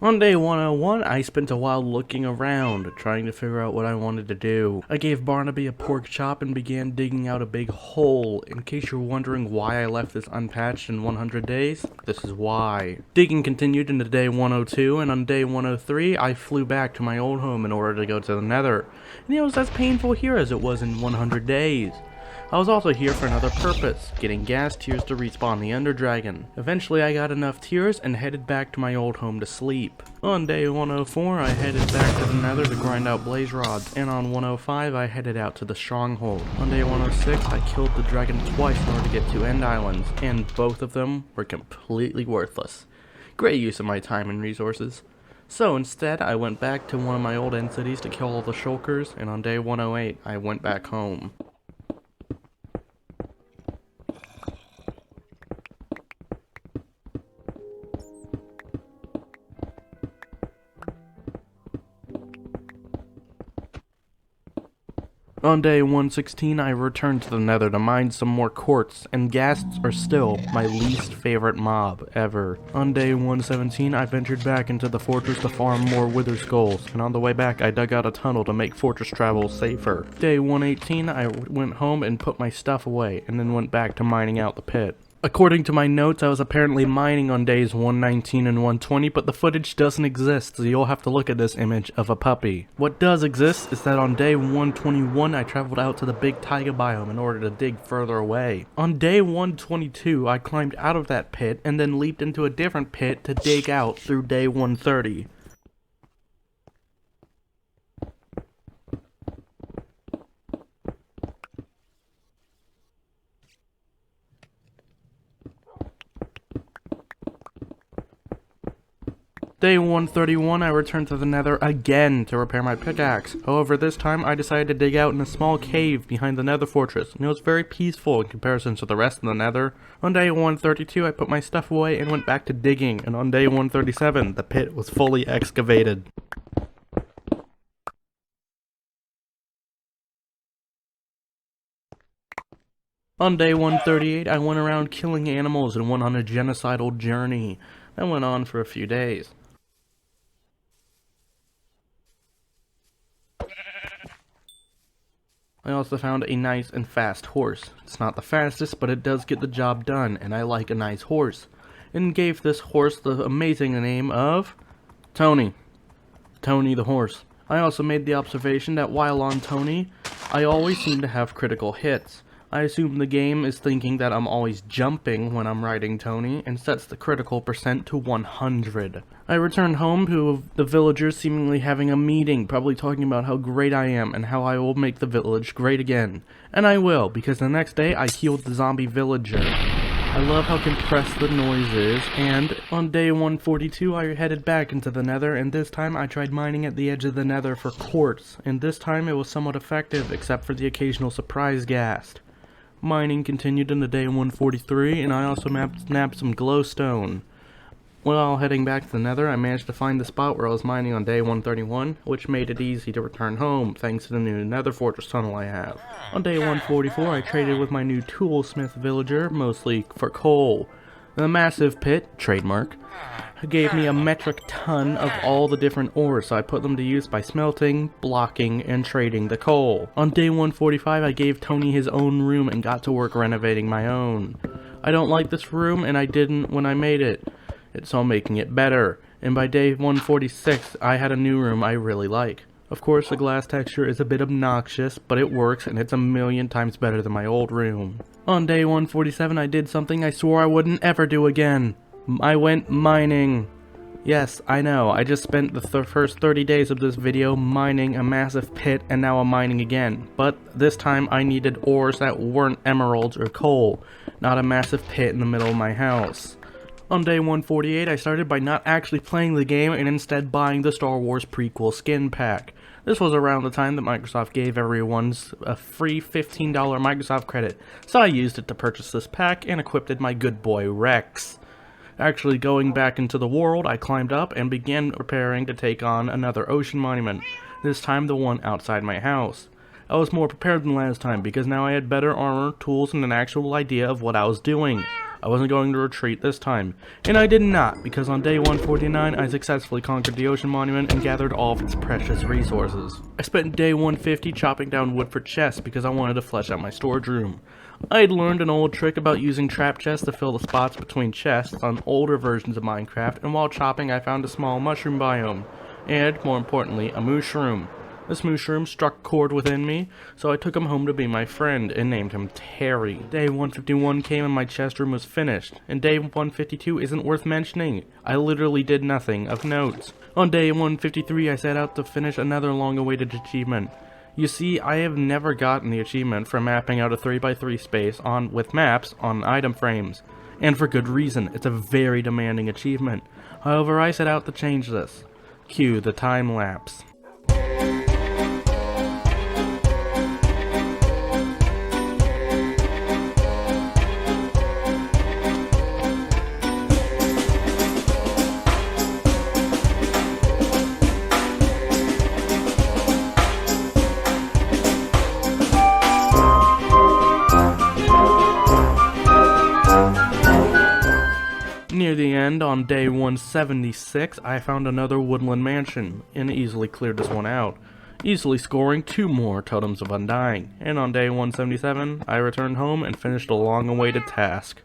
On day 101, I spent a while looking around, trying to figure out what I wanted to do. I gave Barnaby a pork chop and began digging out a big hole. In case you're wondering why I left this unpatched in 100 days, this is why. Digging continued into day 102, and on day 103, I flew back to my old home in order to go to the Nether. And it was as painful here as it was in 100 days. I was also here for another purpose, getting gas tears to respawn the Ender Dragon. Eventually I got enough tears and headed back to my old home to sleep. On day 104 I headed back to the Nether to grind out blaze rods, and on 105 I headed out to the stronghold. On day 106 I killed the dragon twice in order to get 2 end islands, and both of them were completely worthless. Great use of my time and resources. So instead, I went back to one of my old end cities to kill all the shulkers, and on day 108 I went back home. On day 116, I returned to the Nether to mine some more quartz, and ghasts are still my least favorite mob ever. On day 117, I ventured back into the fortress to farm more wither skulls, and on the way back, I dug out a tunnel to make fortress travel safer. Day 118, I went home and put my stuff away, and then went back to mining out the pit. According to my notes, I was apparently mining on days 119 and 120, but the footage doesn't exist, so you'll have to look at this image of a puppy. What does exist is that on day 121, I traveled out to the big taiga biome in order to dig further away. On day 122, I climbed out of that pit and then leaped into a different pit to dig out through day 130. Day 131, I returned to the Nether again to repair my pickaxe. However, this time I decided to dig out in a small cave behind the Nether fortress, and it was very peaceful in comparison to the rest of the Nether. On day 132, I put my stuff away and went back to digging, and on day 137, the pit was fully excavated. On day 138, I went around killing animals and went on a genocidal journey. That went on for a few days. I also found a nice and fast horse. It's not the fastest, but it does get the job done, and I like a nice horse. And gave this horse the amazing name of Tony. Tony the horse. I also made the observation that while on Tony, I always seem to have critical hits. I assume the game is thinking that I'm always jumping when I'm riding Tony, and sets the critical percent to 100. I returned home to the villagers seemingly having a meeting, probably talking about how great I am and how I will make the village great again. And I will, because the next day I healed the zombie villager. I love how compressed the noise is, and on day 142 I headed back into the Nether, and this time I tried mining at the edge of the Nether for quartz, and this time it was somewhat effective, except for the occasional surprise ghast. Mining continued into day 143, and I also snapped some glowstone. While heading back to the Nether, I managed to find the spot where I was mining on day 131, which made it easy to return home, thanks to the new Nether Fortress tunnel I have. On day 144, I traded with my new toolsmith villager, mostly for coal. The massive pit, trademark, gave me a metric ton of all the different ores, so I put them to use by smelting, blocking, and trading the coal. On day 145, I gave Tony his own room and got to work renovating my own. I don't like this room, and I didn't when I made it. So I'm making it better. And by day 146, I had a new room I really like. Of course, the glass texture is a bit obnoxious, but it works, and it's a million times better than my old room. On day 147, I did something I swore I wouldn't ever do again. I went mining. Yes, I know, I just spent the first 30 days of this video mining a massive pit, and now I'm mining again. But this time I needed ores that weren't emeralds or coal, not a massive pit in the middle of my house. On day 148, I started by not actually playing the game and instead buying the Star Wars prequel skin pack. This was around the time that Microsoft gave everyone a free $15 Microsoft credit, so I used it to purchase this pack and equipped my good boy Rex. Actually going back into the world, I climbed up and began preparing to take on another ocean monument, this time the one outside my house. I was more prepared than last time because now I had better armor, tools, and an actual idea of what I was doing. I wasn't going to retreat this time. And I did not, because on day 149, I successfully conquered the ocean monument and gathered all of its precious resources. I spent day 150 chopping down wood for chests because I wanted to flesh out my storage room. I had learned an old trick about using trap chests to fill the spots between chests on older versions of Minecraft, and while chopping I found a small mushroom biome, and, more importantly, a mushroom. This mushroom struck a chord within me, so I took him home to be my friend and named him Terry. Day 151 came and my chest room was finished, and day 152 isn't worth mentioning. I literally did nothing of note. On day 153 I set out to finish another long-awaited achievement. You see, I have never gotten the achievement for mapping out a 3x3 space with maps on item frames. And for good reason, it's a very demanding achievement. However, I set out to change this. Cue the time lapse. Near the end, on day 176, I found another woodland mansion, and easily cleared this one out, easily scoring 2 more Totems of Undying, and on day 177, I returned home and finished a long-awaited task.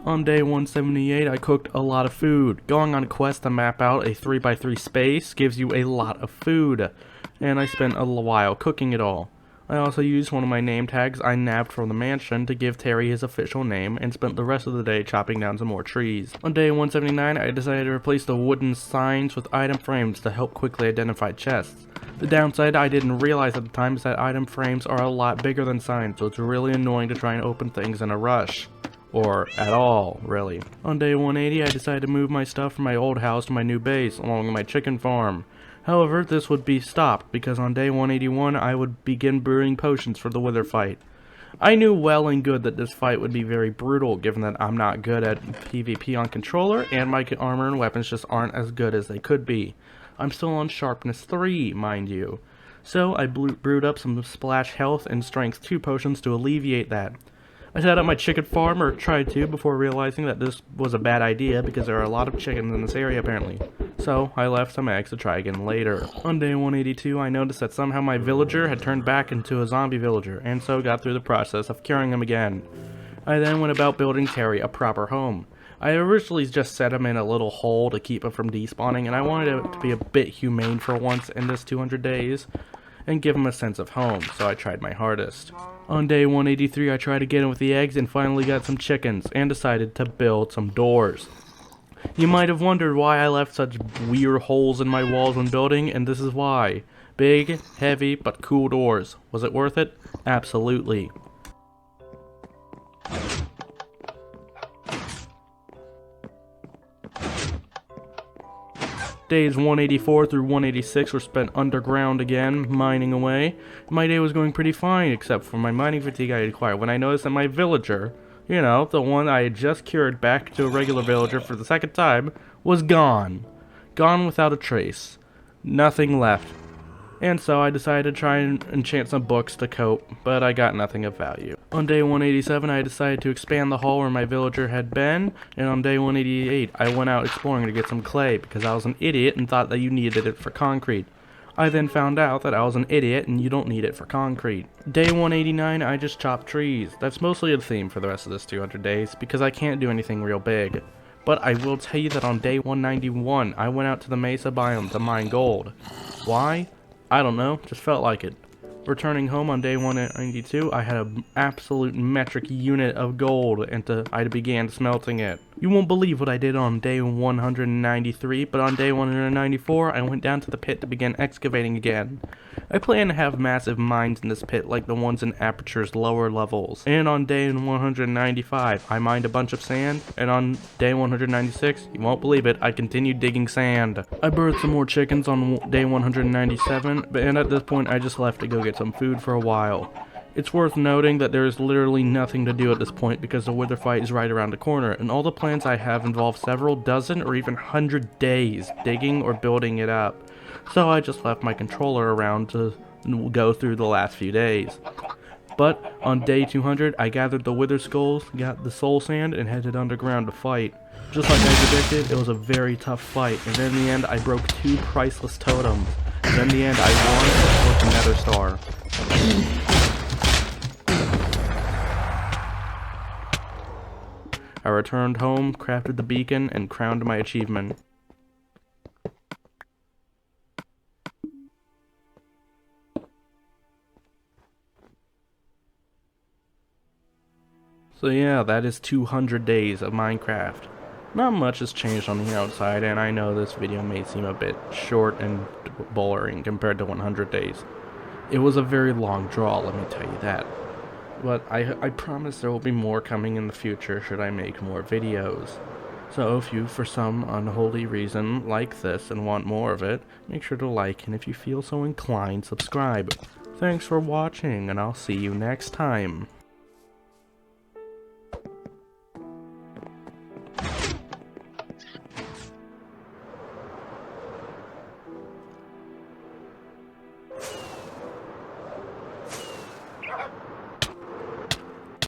On day 178, I cooked a lot of food. Going on a quest to map out a 3x3 space gives you a lot of food, and I spent a while cooking it all. I also used one of my name tags I nabbed from the mansion to give Terry his official name, and spent the rest of the day chopping down some more trees. On day 179, I decided to replace the wooden signs with item frames to help quickly identify chests. The downside I didn't realize at the time is that item frames are a lot bigger than signs, so it's really annoying to try and open things in a rush. Or at all, really. On day 180, I decided to move my stuff from my old house to my new base, along with my chicken farm. However, this would be stopped, because on day 181, I would begin brewing potions for the wither fight. I knew well and good that this fight would be very brutal, given that I'm not good at PvP on controller, and my armor and weapons just aren't as good as they could be. I'm still on sharpness 3, mind you. So, I brewed up some splash health and strength 2 potions to alleviate that. I set up my chicken farm, or tried to, before realizing that this was a bad idea because there are a lot of chickens in this area apparently. So, I left some eggs to try again later. On day 182, I noticed that somehow my villager had turned back into a zombie villager, and so got through the process of curing him again. I then went about building Terry a proper home. I originally just set him in a little hole to keep him from despawning, and I wanted it to be a bit humane for once in this 200 days. And give him a sense of home, so I tried my hardest. On day 183, I tried to get him with the eggs and finally got some chickens, and decided to build some doors. You might have wondered why I left such weird holes in my walls when building, and this is why. Big, heavy, but cool doors. Was it worth it? Absolutely. Days 184 through 186 were spent underground again, mining away. My day was going pretty fine, except for my mining fatigue I acquired when I noticed that my villager, you know, the one I had just cured back to a regular villager for the second time, was gone. Gone without a trace. Nothing left. And so I decided to try and enchant some books to cope, but I got nothing of value. On day 187 I decided to expand the hall where my villager had been, and on day 188 I went out exploring to get some clay because I was an idiot and thought that you needed it for concrete. I then found out that I was an idiot and you don't need it for concrete. Day 189 I just chopped trees. That's mostly a theme for the rest of this 200 days because I can't do anything real big. But I will tell you that on day 191 I went out to the mesa biome to mine gold. Why? I don't know, just felt like it. Returning home on day 192, I had an absolute metric unit of gold, and I began smelting it. You won't believe what I did on day 193, but on day 194, I went down to the pit to begin excavating again. I plan to have massive mines in this pit like the ones in Aperture's lower levels. And on day 195, I mined a bunch of sand, and on day 196, you won't believe it, I continued digging sand. I birthed some more chickens on day 197, and at this point I just left to go get some food for a while. It's worth noting that there is literally nothing to do at this point because the wither fight is right around the corner, and all the plans I have involve several dozen or even 100 days digging or building it up. So I just left my controller around to go through the last few days. But on day 200, I gathered the wither skulls, got the soul sand, and headed underground to fight. Just like I predicted, it was a very tough fight, and in the end I broke 2 priceless totems. And in the end I won with the Nether Star. I returned home, crafted the beacon, and crowned my achievement. So yeah, that is 200 days of Minecraft. Not much has changed on the outside, and I know this video may seem a bit short and boring compared to 100 days. It was a very long draw, let me tell you that. But I promise there will be more coming in the future should I make more videos. So if you, for some unholy reason, like this and want more of it, make sure to like, and if you feel so inclined, subscribe. Thanks for watching, and I'll see you next time.